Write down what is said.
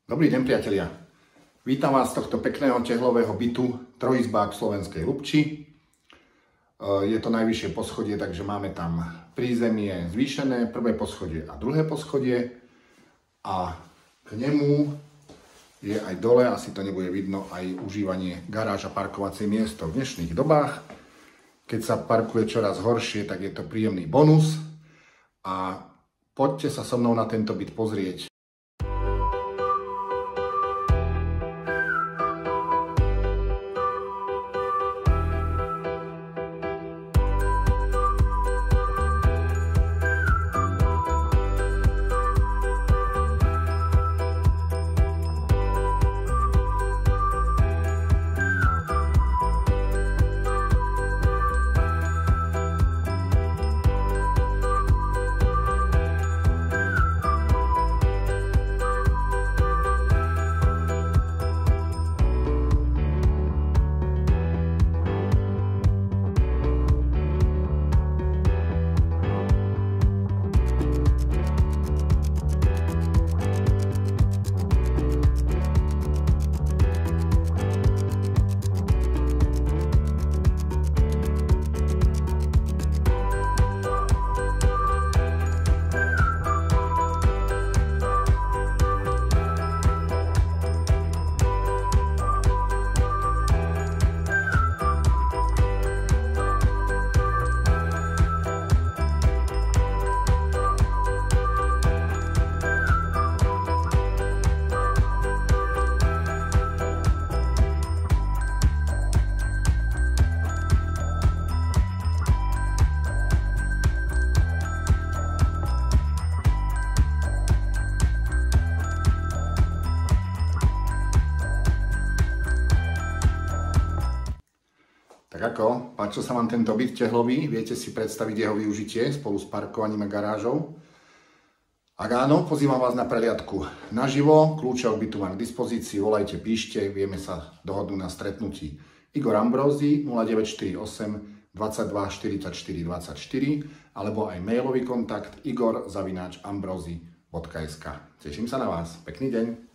Dobrý deň, priatelia. Vítam vás z tohto pekného tehlového bytu, trojizbák v Slovenskej Lubči. Je to najvyššie poschodie, takže máme tam prízemie zvýšené, prvé poschodie a druhé poschodie. A k nemu je aj dole, asi to nebude vidno, aj užívanie garáž a parkovacie miesto. V dnešných dobách, keď sa parkuje čoraz horšie, tak je to príjemný bonus. A poďte sa so mnou na tento byt pozrieť. Tak ako? Páčil sa vám tento byt tehlový? Viete si predstaviť jeho využitie spolu s parkovaním a garážou? Ak áno, pozývam vás na prehliadku naživo. Kľúče od bytu mám k dispozícii, volajte, píšte, vieme sa dohodnúť na stretnutí. Igor Ambrózy 0948 22 44 24 alebo aj mailový kontakt igor@ambrozy.sk. Teším sa na vás. Pekný deň.